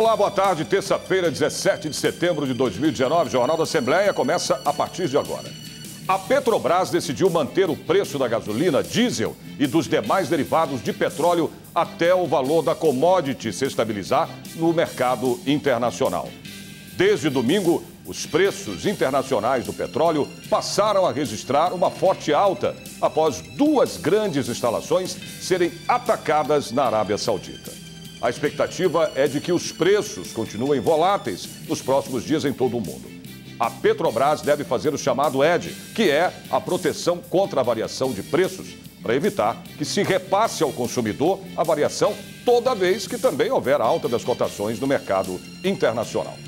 Olá, boa tarde. Terça-feira, 17 de setembro de 2019. O Jornal da Assembleia começa a partir de agora. A Petrobras decidiu manter o preço da gasolina, diesel e dos demais derivados de petróleo até o valor da commodity se estabilizar no mercado internacional. Desde domingo, os preços internacionais do petróleo passaram a registrar uma forte alta após duas grandes instalações serem atacadas na Arábia Saudita. A expectativa é de que os preços continuem voláteis nos próximos dias em todo o mundo. A Petrobras deve fazer o chamado ED, que é a proteção contra a variação de preços, para evitar que se repasse ao consumidor a variação toda vez que também houver alta das cotações no mercado internacional.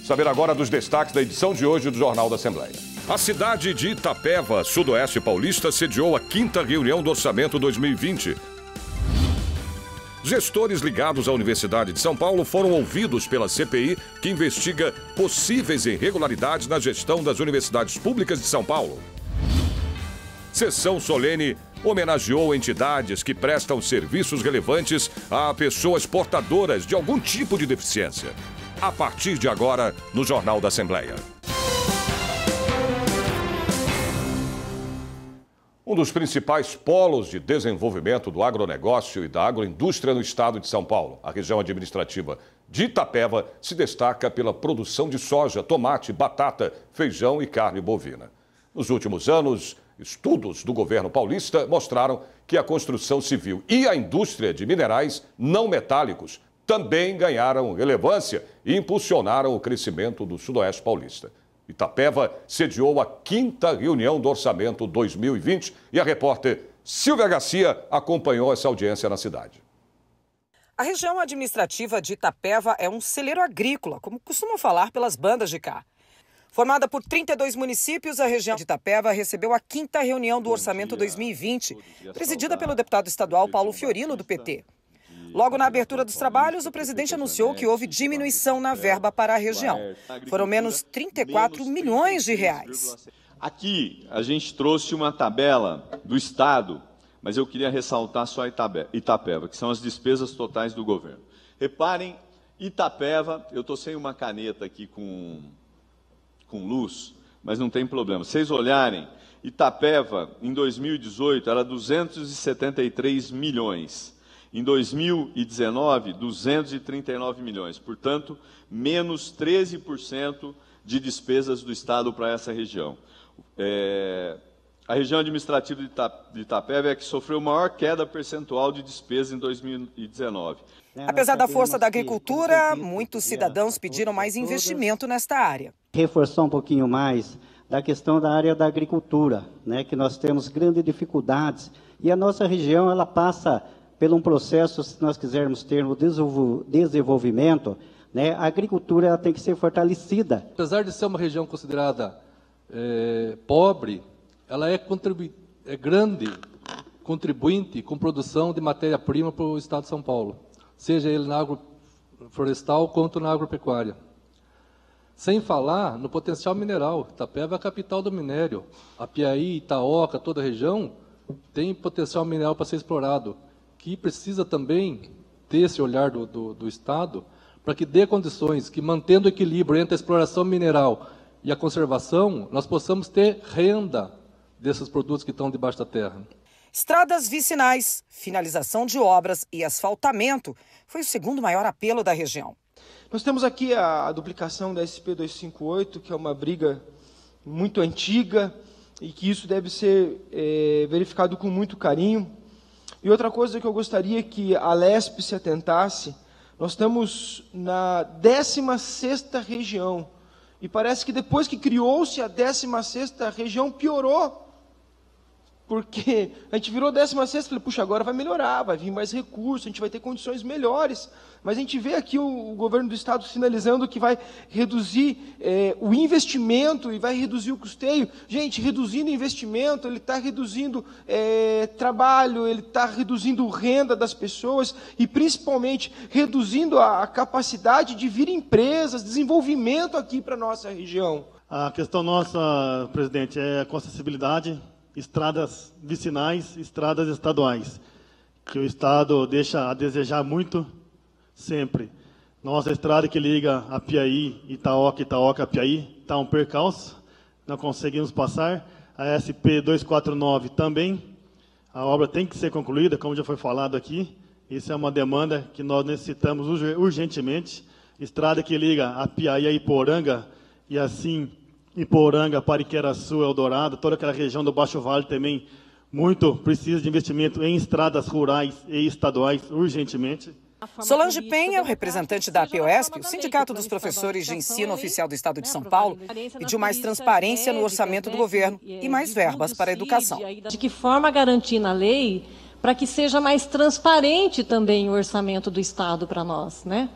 Saber agora dos destaques da edição de hoje do Jornal da Assembleia. A cidade de Itapeva, sudoeste paulista, sediou a 5ª reunião do Orçamento 2020. Gestores ligados à Universidade de São Paulo foram ouvidos pela CPI, que investiga possíveis irregularidades na gestão das universidades públicas de São Paulo. Sessão solene homenageou entidades que prestam serviços relevantes a pessoas portadoras de algum tipo de deficiência. A partir de agora, no Jornal da Assembleia. Um dos principais polos de desenvolvimento do agronegócio e da agroindústria no estado de São Paulo, a região administrativa de Itapeva, se destaca pela produção de soja, tomate, batata, feijão e carne bovina. Nos últimos anos, estudos do governo paulista mostraram que a construção civil e a indústria de minerais não metálicos também ganharam relevância e impulsionaram o crescimento do Sudoeste paulista. Itapeva sediou a 5ª reunião do Orçamento 2020 e a repórter Silvia Garcia acompanhou essa audiência na cidade. A região administrativa de Itapeva é um celeiro agrícola, como costumam falar pelas bandas de cá. Formada por 32 municípios, a região de Itapeva recebeu a 5ª reunião do Orçamento 2020, presidida pelo deputado estadual Paulo Fiorino, do PT. Logo na abertura dos trabalhos, o presidente anunciou que houve diminuição na verba para a região. Foram menos 34 milhões de reais. Aqui a gente trouxe uma tabela do Estado, mas eu queria ressaltar só Itapeva, que são as despesas totais do governo. Reparem, Itapeva, eu estou sem uma caneta aqui com luz, mas não tem problema. Se vocês olharem, Itapeva, em 2018, era 273 milhões. Em 2019, 239 milhões. Portanto, menos 13% de despesas do Estado para essa região. A região administrativa de Itapeva é a que sofreu maior queda percentual de despesa em 2019. Apesar da força da agricultura, muitos cidadãos pediram mais investimento nesta área. Reforçar um pouquinho mais da questão da área da agricultura, né, que nós temos grandes dificuldades. E a nossa região ela passa por um processo, se nós quisermos ter um desenvolvimento, né, a agricultura ela tem que ser fortalecida. Apesar de ser uma região considerada pobre, ela é grande contribuinte com produção de matéria-prima para o estado de São Paulo, seja ele na agroflorestal quanto na agropecuária. Sem falar no potencial mineral. Itapeva é a capital do minério. Apiaí, Itaoca, toda a região tem potencial mineral para ser explorado, que precisa também ter esse olhar do Estado para que dê condições que, mantendo o equilíbrio entre a exploração mineral e a conservação, nós possamos ter renda desses produtos que estão debaixo da terra. Estradas vicinais, finalização de obras e asfaltamento foi o segundo maior apelo da região. Nós temos aqui a duplicação da SP-258, que é uma briga muito antiga e que isso deve ser verificado com muito carinho. E outra coisa que eu gostaria que a Lesp se atentasse, nós estamos na 16ª região. E parece que depois que criou-se a 16ª região, piorou. Porque a gente virou 16ª, falei, puxa, agora vai melhorar, vai vir mais recursos, a gente vai ter condições melhores. Mas a gente vê aqui o governo do Estado sinalizando que vai reduzir o investimento e vai reduzir o custeio. Gente, reduzindo investimento, ele está reduzindo trabalho, ele está reduzindo renda das pessoas e, principalmente, reduzindo a capacidade de vir empresas, desenvolvimento aqui para a nossa região. A questão nossa, presidente, é a acessibilidade, estradas vicinais, estradas estaduais, que o Estado deixa a desejar muito sempre. Nossa estrada que liga a Piaí, Itaoca, Itaoca, Piaí, está um percalço, não conseguimos passar. A SP 249 também, a obra tem que ser concluída, como já foi falado aqui. Isso é uma demanda que nós necessitamos urgentemente. Estrada que liga a Piaí a Iporanga, e assim Iporanga, Pariqueraçu, Eldorado, toda aquela região do Baixo Vale também, muito precisa de investimento em estradas rurais e estaduais urgentemente. Solange Penha, o representante da APOESP, o Sindicato dos Professores de Ensino Oficial do Estado de São Paulo, pediu mais transparência no orçamento do governo e mais verbas para a educação. De que forma garantir na lei para que seja mais transparente também o orçamento do Estado para nós, né?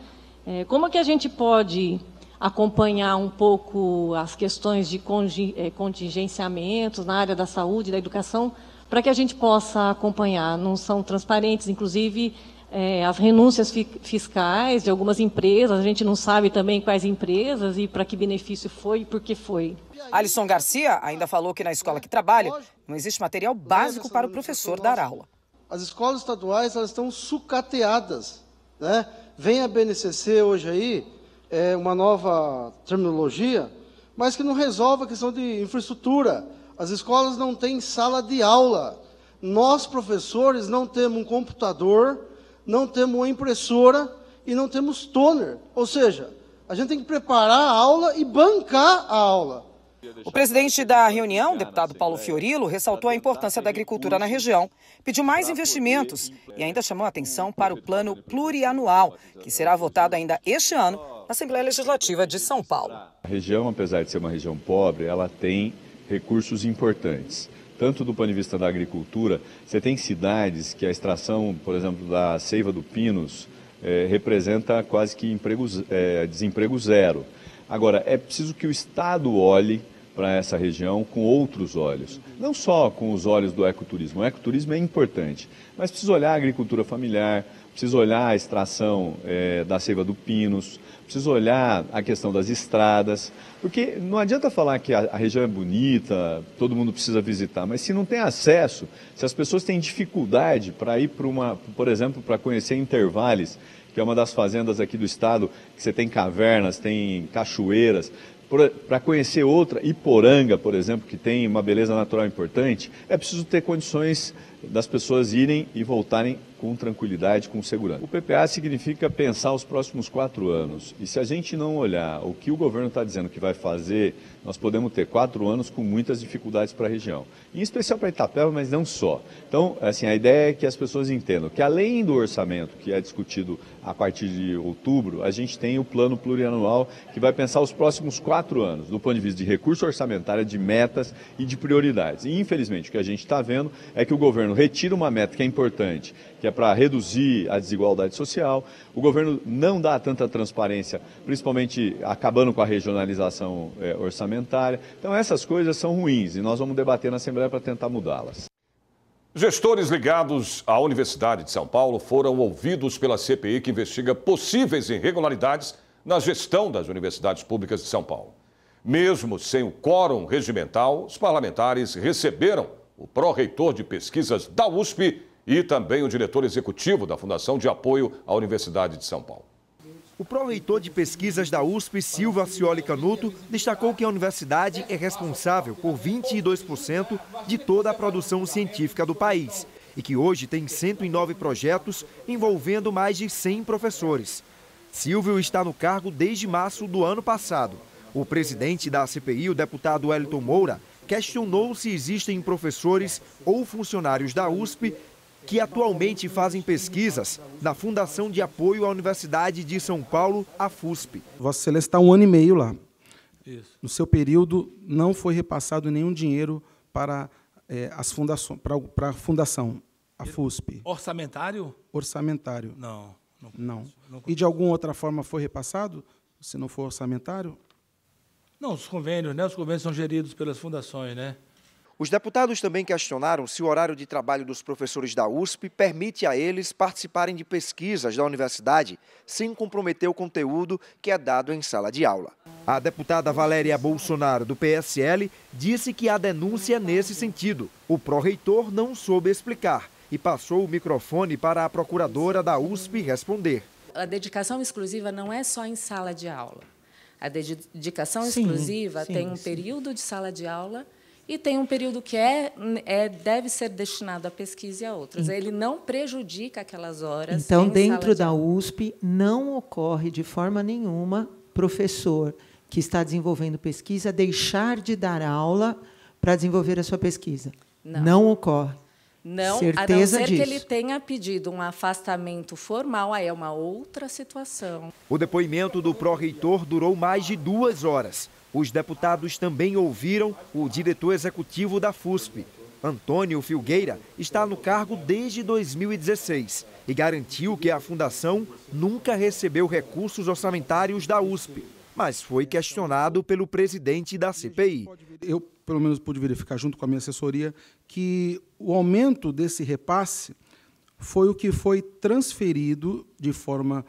Como que a gente pode acompanhar um pouco as questões de contingenciamentos na área da saúde, da educação, para que a gente possa acompanhar? Não são transparentes, inclusive as renúncias fiscais de algumas empresas, a gente não sabe também quais empresas e para que benefício foi e por que foi. Alisson Garcia ainda falou que na escola que trabalha não existe material básico para o professor dar aula. As escolas estaduais, elas estão sucateadas, né? Vem a BNCC hoje aí, uma nova terminologia, mas que não resolve a questão de infraestrutura. As escolas não têm sala de aula. Nós, professores, não temos um computador, não temos uma impressora e não temos toner. Ou seja, a gente tem que preparar a aula e bancar a aula. O presidente da reunião, deputado Paulo Fiorilo, ressaltou a importância da agricultura na região, pediu mais investimentos e ainda chamou a atenção para o plano plurianual, que será votado ainda este ano na Assembleia Legislativa de São Paulo. A região, apesar de ser uma região pobre, ela tem recursos importantes. Tanto do ponto de vista da agricultura, você tem cidades que a extração, por exemplo, da seiva do Pinus, representa quase que desemprego zero. Agora, é preciso que o Estado olhe para essa região com outros olhos, não só com os olhos do ecoturismo. O ecoturismo é importante, mas precisa olhar a agricultura familiar, precisa olhar a extração da seiva do Pinus, precisa olhar a questão das estradas, porque não adianta falar que a região é bonita, todo mundo precisa visitar, mas se não tem acesso, se as pessoas têm dificuldade para ir por exemplo, para conhecer Intervales, que é uma das fazendas aqui do estado, que você tem cavernas, tem cachoeiras, para conhecer outra, Iporanga, por exemplo, que tem uma beleza natural importante, é preciso ter condições das pessoas irem e voltarem com tranquilidade, com segurança. O PPA significa pensar os próximos 4 anos. E se a gente não olhar o que o governo está dizendo que vai fazer, nós podemos ter 4 anos com muitas dificuldades para a região. Em especial para Itapeva, mas não só. Então, assim, a ideia é que as pessoas entendam que além do orçamento, que é discutido a partir de outubro, a gente tem o plano plurianual que vai pensar os próximos 4 anos, do ponto de vista de recurso orçamentário, de metas e de prioridades. E, infelizmente, o que a gente está vendo é que o governo retira uma meta que é importante, que é para reduzir a desigualdade social. O governo não dá tanta transparência, principalmente acabando com a regionalização orçamentária. Então, essas coisas são ruins e nós vamos debater na Assembleia para tentar mudá-las. Gestores ligados à Universidade de São Paulo foram ouvidos pela CPI que investiga possíveis irregularidades na gestão das universidades públicas de São Paulo. Mesmo sem o quórum regimental, os parlamentares receberam o pró-reitor de pesquisas da USP e também o diretor executivo da Fundação de Apoio à Universidade de São Paulo. O pró-reitor de pesquisas da USP, Silva Cioli Canuto, destacou que a universidade é responsável por 22% de toda a produção científica do país e que hoje tem 109 projetos envolvendo mais de 100 professores. Silvio está no cargo desde março do ano passado. O presidente da CPI, o deputado Wellington Moura, questionou se existem professores ou funcionários da USP que atualmente fazem pesquisas na Fundação de Apoio à Universidade de São Paulo, a FUSP. Vossa Excelência está 1 ano e meio lá. Isso. No seu período, não foi repassado nenhum dinheiro para as fundações, para a Fundação, a FUSP. Orçamentário? Orçamentário. Não. E de alguma outra forma foi repassado, se não for orçamentário? Não, os convênios, né? Os convênios são geridos pelas fundações, né? Os deputados também questionaram se o horário de trabalho dos professores da USP permite a eles participarem de pesquisas da universidade sem comprometer o conteúdo que é dado em sala de aula. A deputada Valéria Bolsonaro, do PSL, disse que há denúncia nesse sentido. O pró-reitor não soube explicar e passou o microfone para a procuradora da USP responder. A dedicação exclusiva não é só em sala de aula. A dedicação exclusiva tem um período de sala de aula e tem um período que deve ser destinado à pesquisa e a outras. Ele não prejudica aquelas horas. Então, dentro da USP, não ocorre de forma nenhuma professor que está desenvolvendo pesquisa deixar de dar aula para desenvolver a sua pesquisa. Não ocorre. Não, certeza a não ser disso. que ele tenha pedido um afastamento formal, aí é uma outra situação. O depoimento do pró-reitor durou mais de 2 horas. Os deputados também ouviram o diretor executivo da FUSP. Antônio Filgueira está no cargo desde 2016 e garantiu que a fundação nunca recebeu recursos orçamentários da USP, mas foi questionado pelo presidente da CPI. Eu, pelo menos, pude verificar, junto com a minha assessoria, que o aumento desse repasse foi o que foi transferido de forma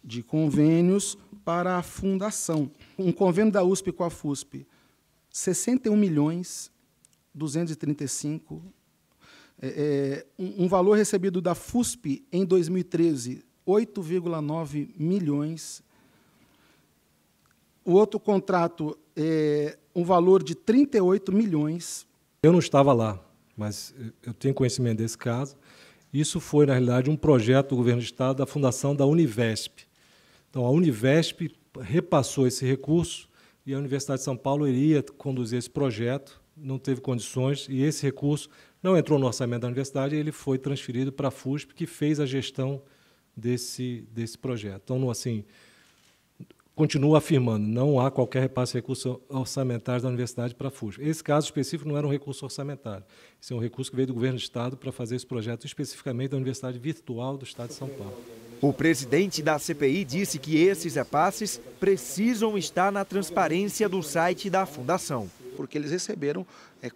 de convênios para a fundação. Um convênio da USP com a FUSP, 61.235.000. Um valor recebido da FUSP em 2013, 8,9 milhões. O outro contrato é um valor de 38 milhões. Eu não estava lá, mas eu tenho conhecimento desse caso. Isso foi, na realidade, um projeto do governo do Estado da fundação da Univesp. Então, a Univesp repassou esse recurso e a Universidade de São Paulo iria conduzir esse projeto, não teve condições, e esse recurso não entrou no orçamento da universidade, e ele foi transferido para a FUSP, que fez a gestão desse projeto. Então, assim, continuo afirmando, não há qualquer repasse de recursos orçamentários da universidade para a FUSP. Esse caso específico não era um recurso orçamentário. Esse é um recurso que veio do governo do Estado para fazer esse projeto especificamente da Universidade Virtual do Estado de São Paulo. O presidente da CPI disse que esses repasses precisam estar na transparência do site da Fundação. Porque eles receberam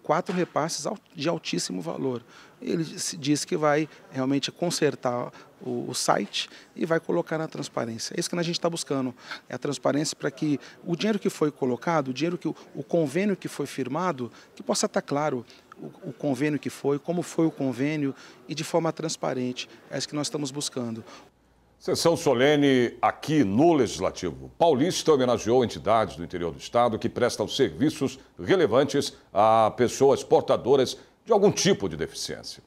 4 repasses de altíssimo valor. Ele disse que vai realmente consertar o site e vai colocar na transparência. É isso que a gente está buscando, é a transparência para que o dinheiro que foi colocado, o dinheiro o convênio que foi firmado, que possa estar claro o convênio que foi, como foi o convênio e de forma transparente. É isso que nós estamos buscando. Sessão solene aqui no Legislativo. Paulista homenageou entidades do interior do Estado que prestam serviços relevantes a pessoas portadoras de algum tipo de deficiência.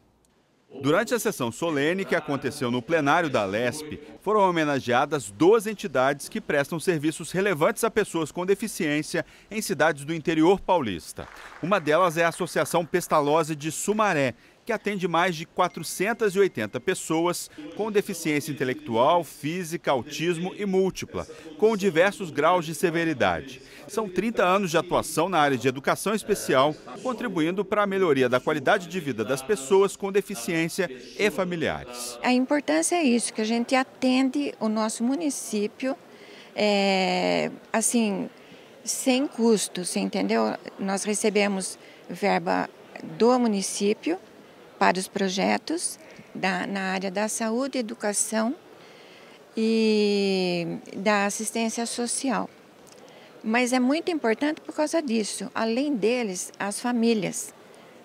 Durante a sessão solene que aconteceu no plenário da Lesp, foram homenageadas 12 entidades que prestam serviços relevantes a pessoas com deficiência em cidades do interior paulista. Uma delas é a Associação Pestalozzi de Sumaré, que atende mais de 480 pessoas com deficiência intelectual, física, autismo e múltipla, com diversos graus de severidade. São 30 anos de atuação na área de educação especial, contribuindo para a melhoria da qualidade de vida das pessoas com deficiência e familiares. A importância é isso, que a gente atende o nosso município, assim, sem custo, você entendeu? Nós recebemos verba do município para os projetos na área da saúde, educação e da assistência social. Mas é muito importante por causa disso. Além deles, as famílias.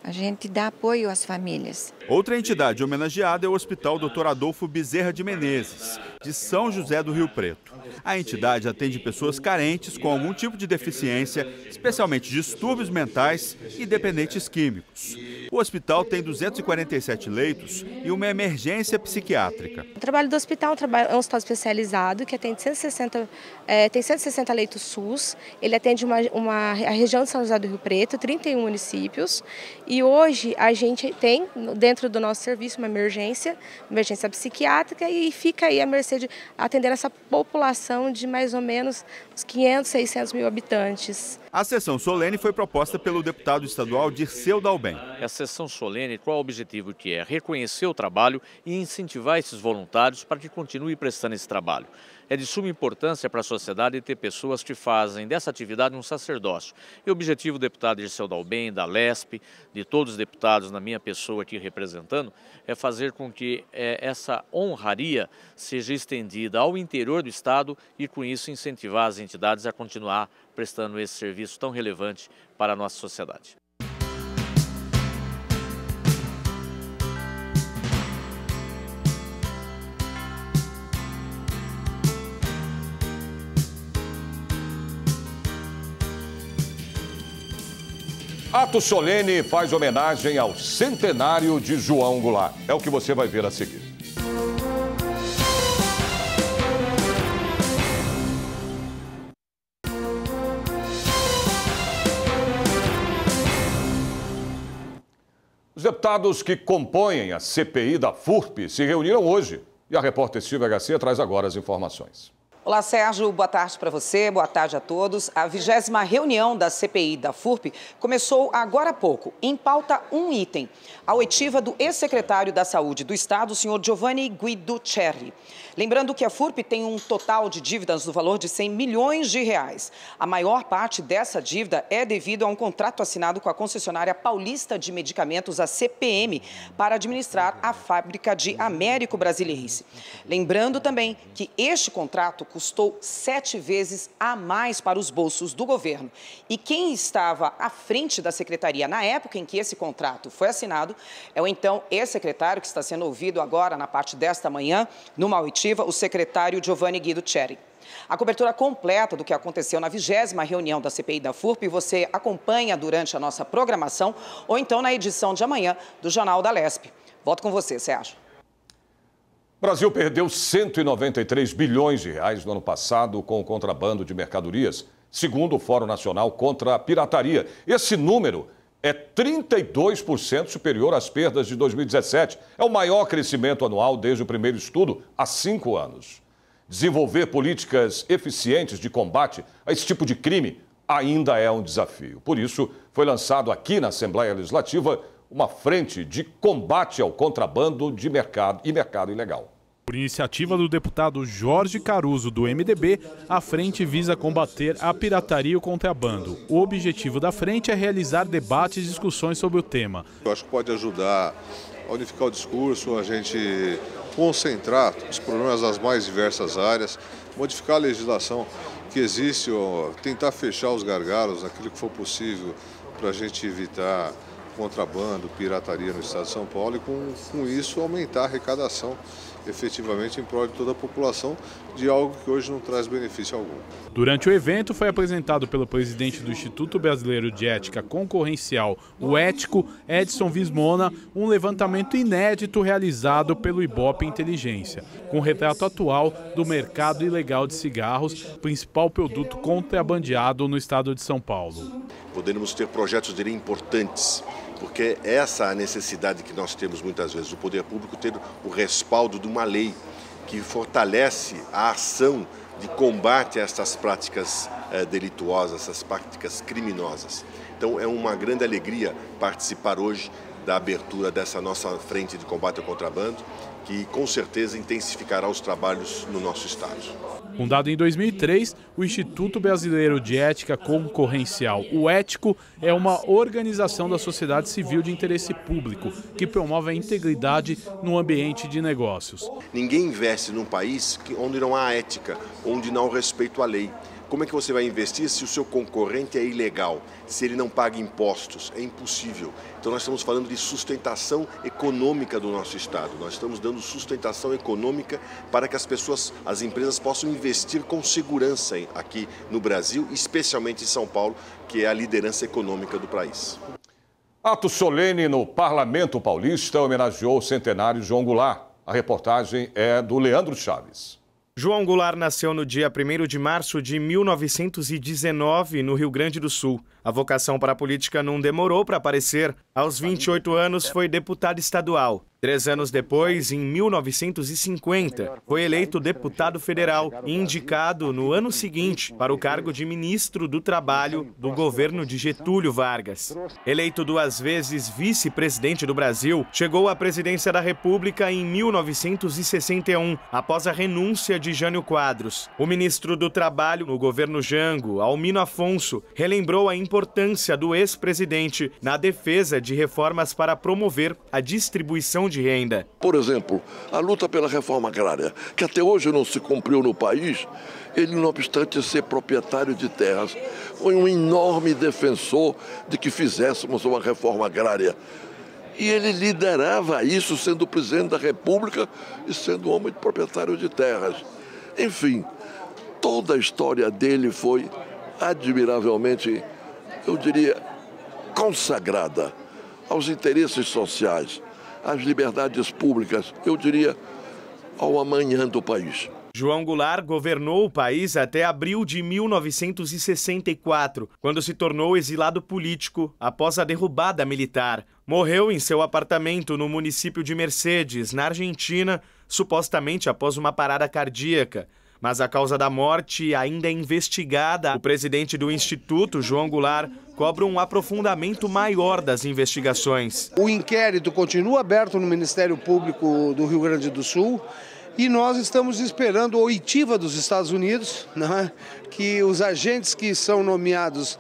A gente dá apoio às famílias. Outra entidade homenageada é o Hospital Dr. Adolfo Bezerra de Menezes, de São José do Rio Preto. A entidade atende pessoas carentes com algum tipo de deficiência, especialmente distúrbios mentais e dependentes químicos. O hospital tem 247 leitos e uma emergência psiquiátrica. O trabalho do hospital é um hospital especializado que atende tem 160 leitos SUS. Ele atende a região de São José do Rio Preto, 31 municípios. E hoje a gente tem dentro do nosso serviço uma emergência psiquiátrica e fica aí à mercê de atender essa população de mais ou menos uns 500, 600 mil habitantes. A sessão solene foi proposta pelo deputado estadual Dirceu Dalben. A sessão solene, qual é o objetivo que é? Reconhecer o trabalho e incentivar esses voluntários para que continuem prestando esse trabalho. É de suma importância para a sociedade ter pessoas que fazem dessa atividade um sacerdócio. E o objetivo do deputado Dirceu Dalben, da Lesp, de todos os deputados na minha pessoa aqui representando, é fazer com que essa honraria seja estendida ao interior do Estado e com isso incentivar as entidades a continuar prestando esse serviço tão relevante para a nossa sociedade. Ato solene faz homenagem ao centenário de João Goulart. É o que você vai ver a seguir. Os deputados que compõem a CPI da FURP se reuniram hoje e a repórter Silvia Garcia traz agora as informações. Olá, Sérgio. Boa tarde para você, boa tarde a todos. A 20ª reunião da CPI da FURP começou agora há pouco. Em pauta, um item: a oitiva do ex-secretário da Saúde do Estado, o senhor Giovanni Guidocerri. Lembrando que a FURP tem um total de dívidas no valor de 100 milhões de reais. A maior parte dessa dívida é devido a um contrato assinado com a concessionária paulista de medicamentos, a CPM, para administrar a fábrica de Américo Brasiliense. Lembrando também que este contrato custou 7 vezes a mais para os bolsos do governo. E quem estava à frente da secretaria na época em que esse contrato foi assinado é o então ex-secretário que está sendo ouvido agora na parte desta manhã, numa oitiva, o secretário Giovanni Guidocerri. A cobertura completa do que aconteceu na 20ª reunião da CPI da FURP você acompanha durante a nossa programação ou então na edição de amanhã do Jornal da Lespe. Volto com você, Sérgio. O Brasil perdeu 193 bilhões de reais no ano passado com o contrabando de mercadorias, segundo o Fórum Nacional contra a Pirataria. Esse número é 32% superior às perdas de 2017. É o maior crescimento anual desde o primeiro estudo há 5 anos. Desenvolver políticas eficientes de combate a esse tipo de crime ainda é um desafio. Por isso, foi lançado aqui na Assembleia Legislativa uma frente de combate ao contrabando de mercado ilegal. Por iniciativa do deputado Jorge Caruso, do MDB, a frente visa combater a pirataria e o contrabando. O objetivo da frente é realizar debates e discussões sobre o tema. Eu acho que pode ajudar a unificar o discurso, a gente concentrar os problemas das mais diversas áreas, modificar a legislação que existe, tentar fechar os gargalos naquilo que for possível para a gente evitar contrabando, pirataria no estado de São Paulo e com isso aumentar a arrecadação efetivamente em prol de toda a população de algo que hoje não traz benefício algum. Durante o evento foi apresentado pelo presidente do Instituto Brasileiro de Ética Concorrencial, o Ético, Edson Vismona, um levantamento inédito realizado pelo Ibope Inteligência, com o retrato atual do mercado ilegal de cigarros, principal produto contrabandeado no estado de São Paulo. Poderemos ter projetos de lei importantes, porque essa é a necessidade que nós temos muitas vezes, o poder público ter o respaldo de uma lei que fortalece a ação de combate a essas práticas delituosas, essas práticas criminosas. Então é uma grande alegria participar hoje da abertura dessa nossa frente de combate ao contrabando, que com certeza intensificará os trabalhos no nosso estado. Fundado em 2003, o Instituto Brasileiro de Ética Concorrencial, o Ético, é uma organização da sociedade civil de interesse público que promove a integridade no ambiente de negócios. Ninguém investe num país onde não há ética, onde não há respeito à lei. Como é que você vai investir se o seu concorrente é ilegal, se ele não paga impostos? É impossível. Então nós estamos falando de sustentação econômica do nosso estado. Nós estamos dando sustentação econômica para que as pessoas, as empresas possam investir com segurança aqui no Brasil, especialmente em São Paulo, que é a liderança econômica do país. Ato solene no Parlamento Paulista homenageou o centenário João Goulart. A reportagem é do Leandro Chaves. João Goulart nasceu no dia 1º de março de 1919, no Rio Grande do Sul. A vocação para a política não demorou para aparecer. Aos 28 anos, foi deputado estadual. 3 anos depois, em 1950, foi eleito deputado federal e indicado no ano seguinte para o cargo de ministro do Trabalho do governo de Getúlio Vargas. Eleito 2 vezes vice-presidente do Brasil, chegou à presidência da República em 1961, após a renúncia de Jânio Quadros. O ministro do Trabalho no governo Jango, Almino Afonso, relembrou a importância do ex-presidente na defesa de reformas para promover a distribuição de renda. Por exemplo, a luta pela reforma agrária, que até hoje não se cumpriu no país, ele, não obstante ser proprietário de terras, foi um enorme defensor de que fizéssemos uma reforma agrária. E ele liderava isso sendo presidente da República e sendo homem proprietário de terras. Enfim, toda a história dele foi admiravelmente, eu diria, consagrada aos interesses sociais, às liberdades públicas, eu diria, ao amanhã do país. João Goulart governou o país até abril de 1964, quando se tornou exilado político após a derrubada militar. Morreu em seu apartamento no município de Mercedes, na Argentina, supostamente após uma parada cardíaca. Mas a causa da morte ainda é investigada. O presidente do Instituto, João Goulart, cobra um aprofundamento maior das investigações. O inquérito continua aberto no Ministério Público do Rio Grande do Sul. E nós estamos esperando a oitiva dos Estados Unidos, né, que os agentes que são nomeados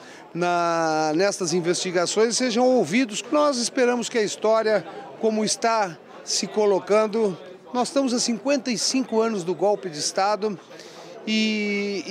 nestas investigações sejam ouvidos. Nós esperamos que a história, como está se colocando, nós estamos há 55 anos do golpe de Estado em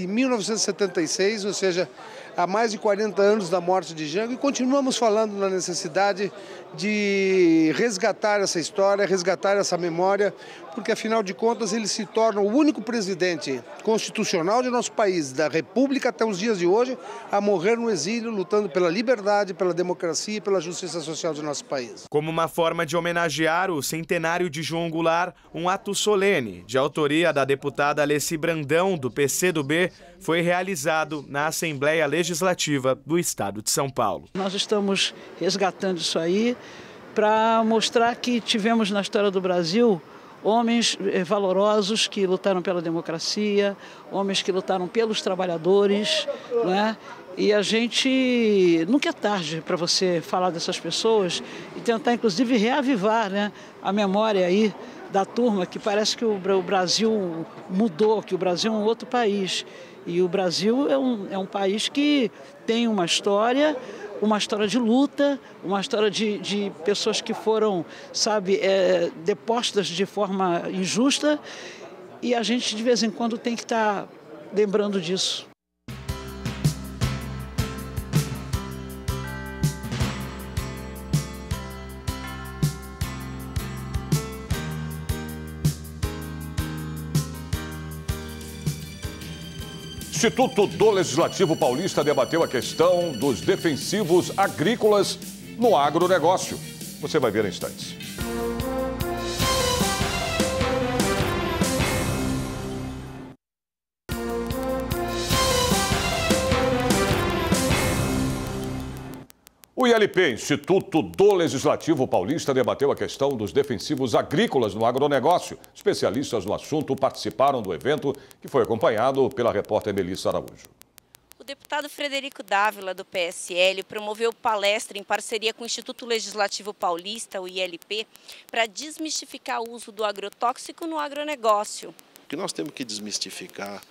1976, ou seja, há mais de 40 anos da morte de Jango, e continuamos falando na necessidade de resgatar essa história, resgatar essa memória, porque afinal de contas ele se torna o único presidente constitucional de nosso país, da República até os dias de hoje, a morrer no exílio, lutando pela liberdade, pela democracia e pela justiça social do nosso país. Como uma forma de homenagear o centenário de João Goulart, um ato solene, de autoria da deputada Alessi Brandão, do PCdoB, foi realizado na Assembleia Legislativa do Estado de São Paulo. Nós estamos resgatando isso aí para mostrar que tivemos na história do Brasil homens valorosos que lutaram pela democracia, homens que lutaram pelos trabalhadores, né? E a gente nunca é tarde para você falar dessas pessoas e tentar, inclusive, reavivar, né, a memória aí da turma, que parece que o Brasil mudou, que o Brasil é um outro país. E o Brasil é um país que tem uma história de luta, uma história de pessoas que foram, sabe, depostas de forma injusta, e a gente de vez em quando tem que estar lembrando disso. O Instituto do Legislativo Paulista debateu a questão dos defensivos agrícolas no agronegócio. Você vai ver em instantes. O ILP, Instituto do Legislativo Paulista, debateu a questão dos defensivos agrícolas no agronegócio. Especialistas no assunto participaram do evento, que foi acompanhado pela repórter Melissa Araújo. O deputado Frederico Dávila, do PSL, promoveu palestra em parceria com o Instituto Legislativo Paulista, o ILP, para desmistificar o uso do agrotóxico no agronegócio. O que nós temos que desmistificar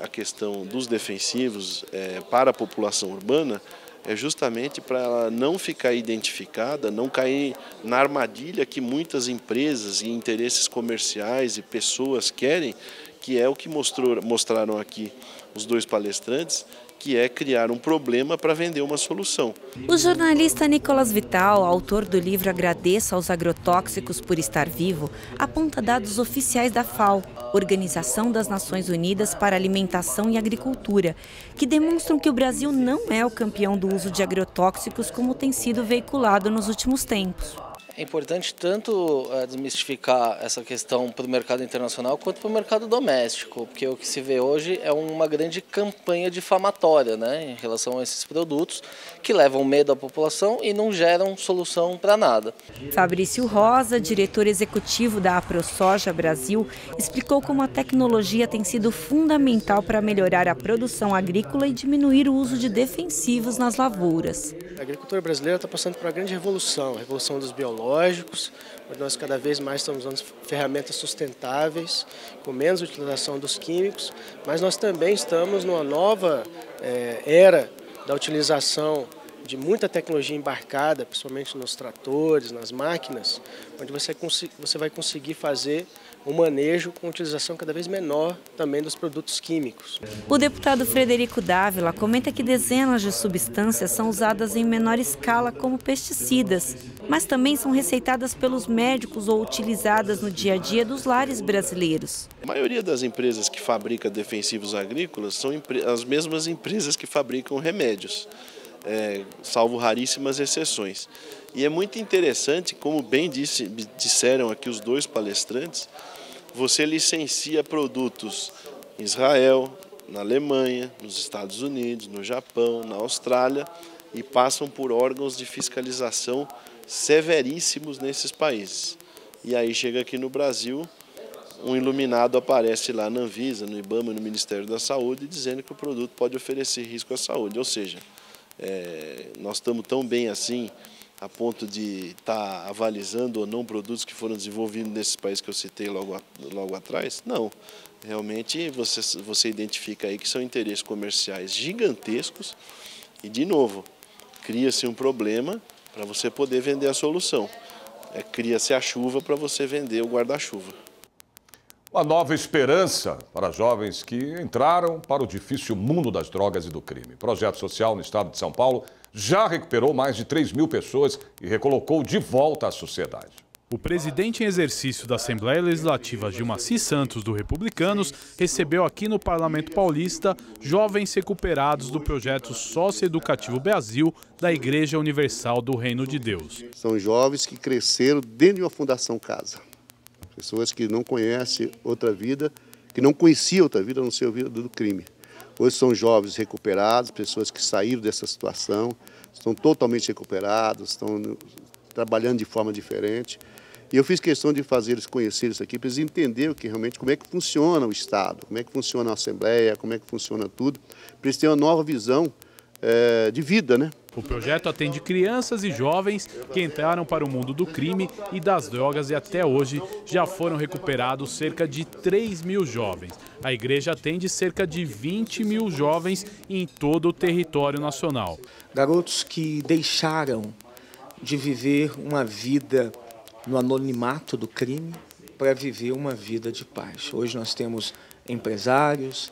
a questão dos defensivos para a população urbana é justamente para ela não ficar identificada, não cair na armadilha que muitas empresas e interesses comerciais e pessoas querem, que é o que mostraram aqui os dois palestrantes, que é criar um problema para vender uma solução. O jornalista Nicolas Vital, autor do livro Agradeça aos Agrotóxicos por Estar Vivo, aponta dados oficiais da FAO, Organização das Nações Unidas para Alimentação e Agricultura, que demonstram que o Brasil não é o campeão do uso de agrotóxicos como tem sido veiculado nos últimos tempos. É importante tanto desmistificar essa questão para o mercado internacional quanto para o mercado doméstico, porque o que se vê hoje é uma grande campanha difamatória, né, em relação a esses produtos que levam medo à população e não geram solução para nada. Fabrício Rosa, diretor executivo da AproSoja Brasil, explicou como a tecnologia tem sido fundamental para melhorar a produção agrícola e diminuir o uso de defensivos nas lavouras. A agricultura brasileira está passando por uma grande revolução, a revolução dos biológicos, onde nós cada vez mais estamos usando ferramentas sustentáveis, com menos utilização dos químicos, mas nós também estamos numa nova era da utilização de muita tecnologia embarcada, principalmente nos tratores, nas máquinas, onde você vai conseguir fazer um manejo com utilização cada vez menor também dos produtos químicos. O deputado Frederico Dávila comenta que dezenas de substâncias são usadas em menor escala como pesticidas, mas também são receitadas pelos médicos ou utilizadas no dia a dia dos lares brasileiros. A maioria das empresas que fabricam defensivos agrícolas são as mesmas empresas que fabricam remédios, salvo raríssimas exceções. E é muito interessante, como bem disseram aqui os dois palestrantes, você licencia produtos em Israel, na Alemanha, nos Estados Unidos, no Japão, na Austrália e passam por órgãos de fiscalização severíssimos nesses países. E aí chega aqui no Brasil, um iluminado aparece lá na Anvisa, no IBAMA, no Ministério da Saúde, dizendo que o produto pode oferecer risco à saúde. Ou seja, nós estamos tão bem assim, a ponto de estar avalizando ou não produtos que foram desenvolvidos nesses países que eu citei logo atrás? Não. Realmente você identifica aí que são interesses comerciais gigantescos e, de novo, cria-se um problema para você poder vender a solução. Cria-se a chuva para você vender o guarda-chuva. Uma nova esperança para jovens que entraram para o difícil mundo das drogas e do crime. O projeto social no estado de São Paulo já recuperou mais de 3.000 pessoas e recolocou de volta à sociedade. O presidente em exercício da Assembleia Legislativa, Gilmacy Santos, do Republicanos, recebeu aqui no Parlamento Paulista jovens recuperados do projeto Socioeducativo Brasil da Igreja Universal do Reino de Deus. São jovens que cresceram dentro de uma Fundação Casa. Pessoas que não conhecem outra vida, que não conheciam outra vida a não ser a vida do crime. Hoje são jovens recuperados, pessoas que saíram dessa situação, estão totalmente recuperados, estão trabalhando de forma diferente. E eu fiz questão de fazer eles conhecerem isso aqui, para eles entenderem realmente como é que funciona o Estado, como é que funciona a Assembleia, como é que funciona tudo, para eles terem uma nova visão de vida, né? O projeto atende crianças e jovens que entraram para o mundo do crime e das drogas e até hoje já foram recuperados cerca de 3.000 jovens. A igreja atende cerca de 20.000 jovens em todo o território nacional. Garotos que deixaram de viver uma vida no anonimato do crime para viver uma vida de paz. Hoje nós temos empresários,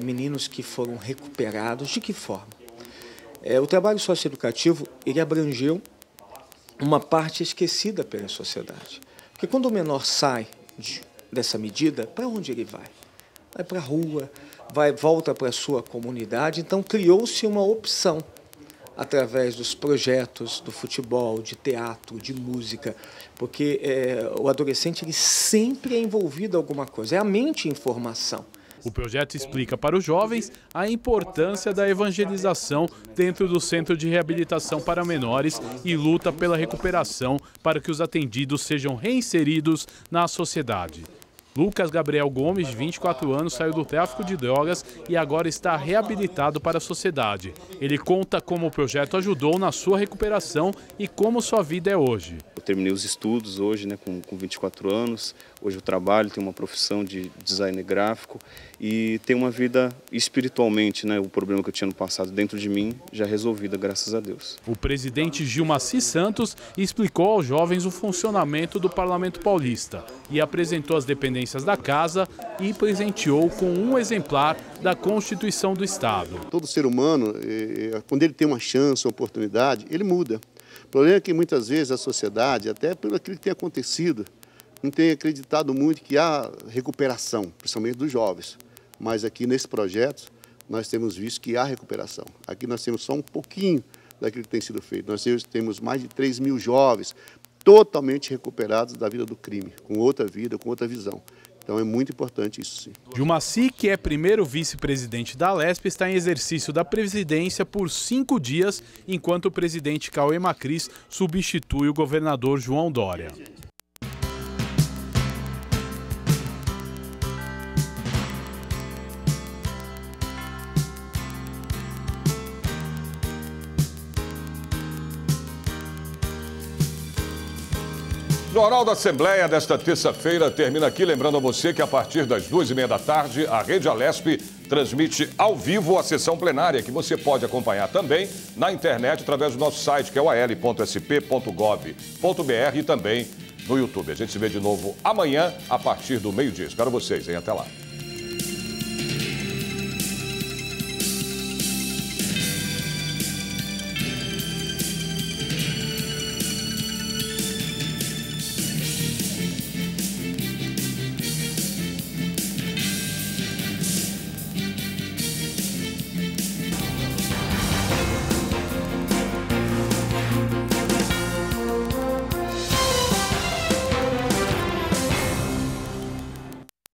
meninos que foram recuperados. De que forma? O trabalho socioeducativo, ele abrangeu uma parte esquecida pela sociedade. Porque quando o menor sai dessa medida, para onde ele vai? Vai para a rua, volta para a sua comunidade. Então criou-se uma opção, através dos projetos do futebol, de teatro, de música, porque o adolescente ele sempre é envolvido em alguma coisa, é a mente em formação. O projeto explica para os jovens a importância da evangelização dentro do Centro de Reabilitação para Menores e luta pela recuperação para que os atendidos sejam reinseridos na sociedade. Lucas Gabriel Gomes, de 24 anos, saiu do tráfico de drogas e agora está reabilitado para a sociedade. Ele conta como o projeto ajudou na sua recuperação e como sua vida é hoje. Eu terminei os estudos hoje, com 24 anos. Hoje eu trabalho, tenho uma profissão de design gráfico e tenho uma vida espiritualmente, o problema que eu tinha no passado dentro de mim já resolvida, graças a Deus. O presidente Gilmacy Santos explicou aos jovens o funcionamento do Parlamento Paulista e apresentou as dependências da casa e presenteou com um exemplar da Constituição do Estado. Todo ser humano, quando ele tem uma chance, uma oportunidade, ele muda. O problema é que muitas vezes a sociedade, até por aquilo que tem acontecido, não tem acreditado muito que há recuperação, principalmente dos jovens. Mas aqui nesse projeto nós temos visto que há recuperação. Aqui nós temos só um pouquinho daquilo que tem sido feito. Nós temos mais de 3.000 jovens totalmente recuperados da vida do crime, com outra vida, com outra visão. Então é muito importante isso, sim. Gilmacy, que é primeiro vice-presidente da Alesp, está em exercício da presidência por 5 dias, enquanto o presidente Cauê Macris substitui o governador João Dória. O Jornal da Assembleia desta terça-feira termina aqui, lembrando a você que a partir das 2h30 da tarde, a Rede Alesp transmite ao vivo a sessão plenária, que você pode acompanhar também na internet através do nosso site, que é o al.sp.gov.br, e também no YouTube. A gente se vê de novo amanhã, a partir do meio-dia. Espero vocês, hein? Até lá.